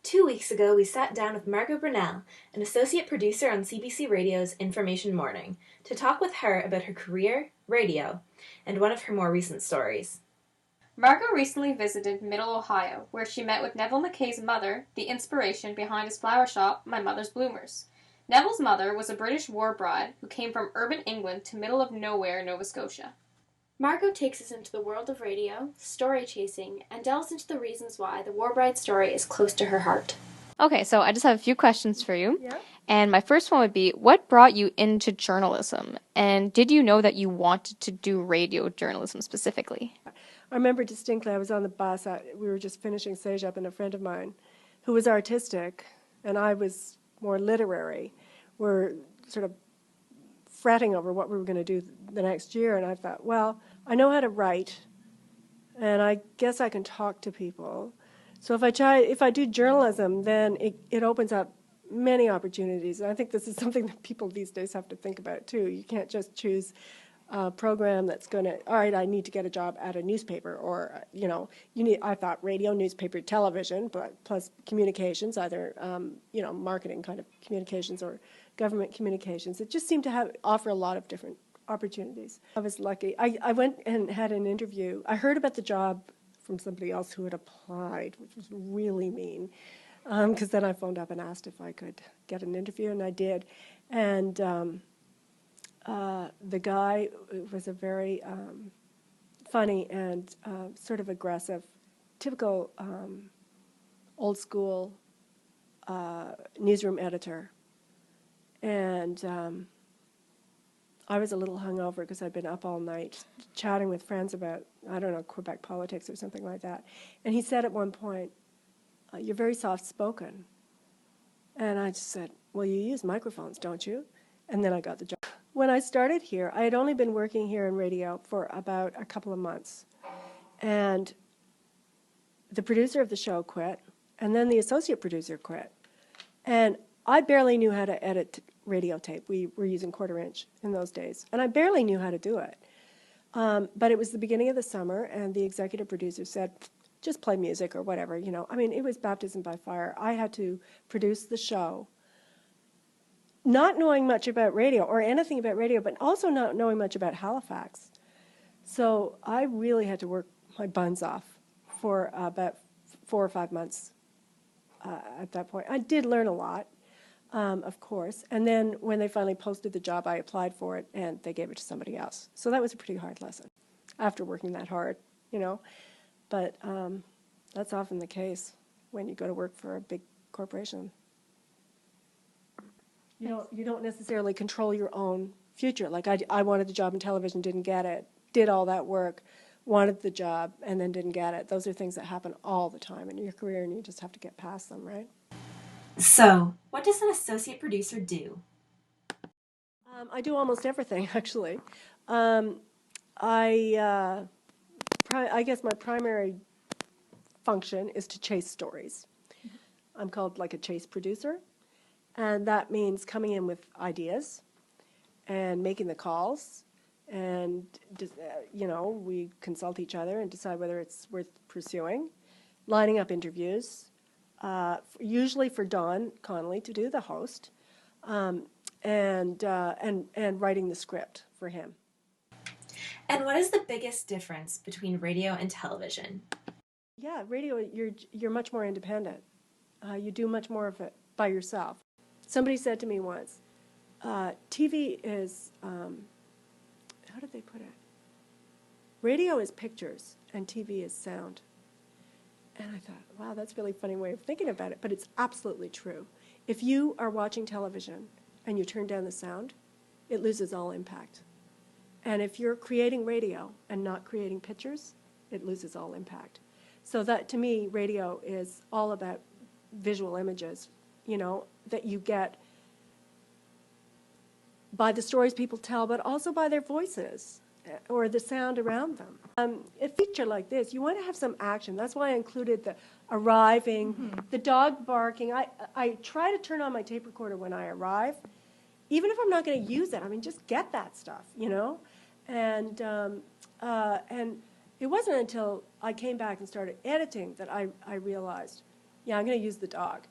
2 weeks ago, we sat down with Margot Brunelle, an associate producer on CBC Radio's Information Morning, to talk with her about her career, radio, and one of her more recent stories. Margot recently visited Middle Ohio, where she met with Neville McKay's mother, the inspiration behind his flower shop, My Mother's Bloomers. Neville's mother was a British war bride who came from urban England to middle of nowhere, Nova Scotia. Margot takes us into the world of radio, story chasing, and delves into the reasons why the war bride story is close to her heart. Okay, so I just have a few questions for you. Yeah. And my first one would be, what brought you into journalism? And did you know that you wanted to do radio journalism specifically? I remember distinctly, I was on the bus, we were just finishing Cégep, and a friend of mine who was artistic, and I was more literary, were sort of fretting over what we were going to do the next year, and I thought, well, I know how to write, and I guess I can talk to people. So if I do journalism, then it opens up many opportunities, and I think this is something that people these days have to think about too. You can't just choose a program that's going to, all right, I need to get a job at a newspaper, or, I thought radio, newspaper, television, but plus communications, either, marketing kind of communications or government communications. It just seemed to offer a lot of different opportunities. I was lucky. I went and had an interview. I heard about the job from somebody else who had applied, which was really mean, because then I phoned up and asked if I could get an interview, and I did. And the guy was a very funny and sort of aggressive, typical old school newsroom editor. And I was a little hungover because I'd been up all night chatting with friends about, I don't know, Quebec politics or something like that. And he said at one point, "You're very soft-spoken." And I just said, "Well, you use microphones, don't you?" And then I got the job. When I started here, I had only been working here in radio for about a couple of months. And the producer of the show quit, and then the associate producer quit. And I barely knew how to edit radio tape. We were using quarter-inch in those days, and I barely knew how to do it. But it was the beginning of the summer, and the executive producer said, just play music or whatever, I mean, it was baptism by fire. I had to produce the show, not knowing much about radio or anything about radio, but also not knowing much about Halifax. So I really had to work my buns off for about 4 or 5 months at that point. I did learn a lot, of course. And then when they finally posted the job, I applied for it, and they gave it to somebody else. So that was a pretty hard lesson after working that hard, But that's often the case when you go to work for a big corporation. You don't necessarily control your own future. Like I wanted the job in television, didn't get it, did all that work, wanted the job, and then didn't get it. Those are things that happen all the time in your career, and you just have to get past them, right? So, what does an associate producer do? I do almost everything, actually. I guess my primary function is to chase stories. I'm called like a chase producer. And that means coming in with ideas and making the calls, and we consult each other and decide whether it's worth pursuing, lining up interviews, usually for Don Connolly to do, the host, and writing the script for him. And what is the biggest difference between radio and television? Yeah, radio, you're much more independent. You do much more of it by yourself. Somebody said to me once, TV is, how did they put it? Radio is pictures and TV is sound. And I thought, wow, that's a really funny way of thinking about it, but it's absolutely true. If you are watching television and you turn down the sound, it loses all impact. And if you're creating radio and not creating pictures, it loses all impact. So that, to me, radio is all about visual images, that you get by the stories people tell, but also by their voices or the sound around them. A feature like this, you want to have some action. That's why I included the arriving, the dog barking. I try to turn on my tape recorder when I arrive, even if I'm not going to use it. I mean, just get that stuff, And it wasn't until I came back and started editing that I realized, Yeah, I'm going to use the dog.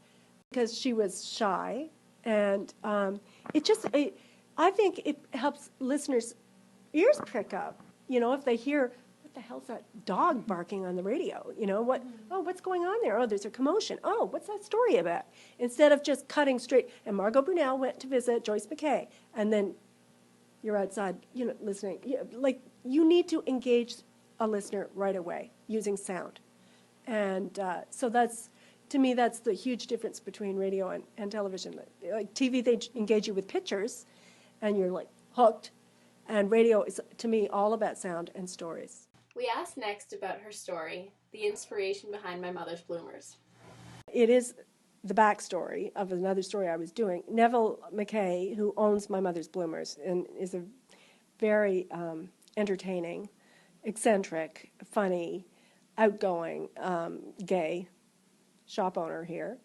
Because she was shy, and I think it helps listeners' ears prick up. You know, if they hear, what the hell's that dog barking on the radio? You know, what's going on there? Oh, there's a commotion. Oh, what's that story about? Instead of just cutting straight. And Margot Brunelle went to visit Joyce McKay, and then you're outside, you know, listening. Like, you need to engage a listener right away using sound. And so that's, to me, that's the huge difference between radio and television. Like TV, they engage you with pictures, and you're like hooked. And radio is, to me, all about sound and stories. We asked next about her story, the inspiration behind my mother's bloomers. It is the backstory of another story I was doing. Neville McKay, who owns My Mother's Bloomers and is a very entertaining, eccentric, funny, outgoing, gay shop owner here.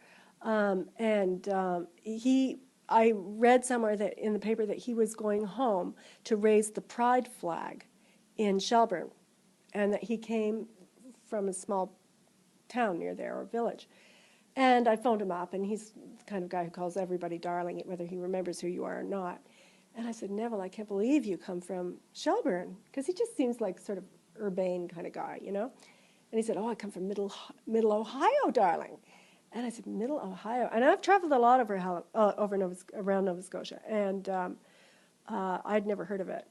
I read somewhere that in the paper that he was going home to raise the pride flag in Shelburne, and that he came from a small town near there, or village. And I phoned him up, and he's the kind of guy who calls everybody darling, whether he remembers who you are or not. And I said, Neville, I can't believe you come from Shelburne, because he just seems like sort of urbane kind of guy, you know? And he said, oh, I come from Middle Ohio, darling. And I said, Middle Ohio? And I've traveled a lot around Nova Scotia, and I'd never heard of it.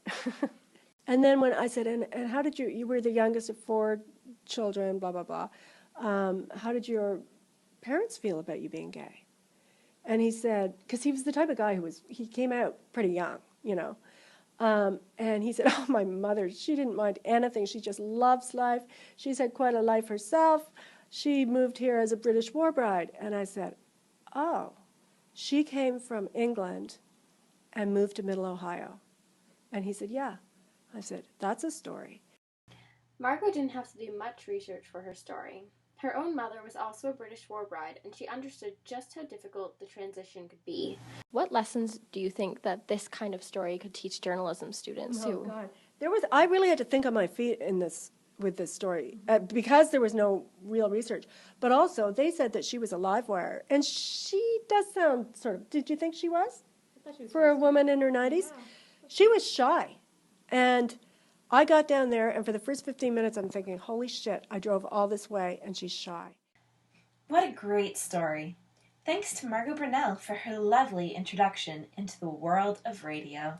And then when I said, and how did you were the youngest of 4 children, blah, blah, blah. How did your parents feel about you being gay? And he said, because he was the type of guy he came out pretty young, you know. And he said, oh, my mother, she didn't mind anything. She just loves life. She's had quite a life herself. She moved here as a British war bride. And I said, oh, she came from England and moved to Middle Ohio. And he said, yeah. I said, that's a story. Margot didn't have to do much research for her story. Her own mother was also a British war bride, and she understood just how difficult the transition could be. What lessons do you think that this kind of story could teach journalism students? Oh, God. I really had to think on my feet with this story, because there was no real research. But also, they said that she was a live wire, and she does sound sort of, did you think she was? I thought she was for a woman in her 90s? Yeah. She was shy. And I got down there, and for the first 15 minutes, I'm thinking, holy shit, I drove all this way, and she's shy. What a great story. Thanks to Margot Brunelle for her lovely introduction into the world of radio.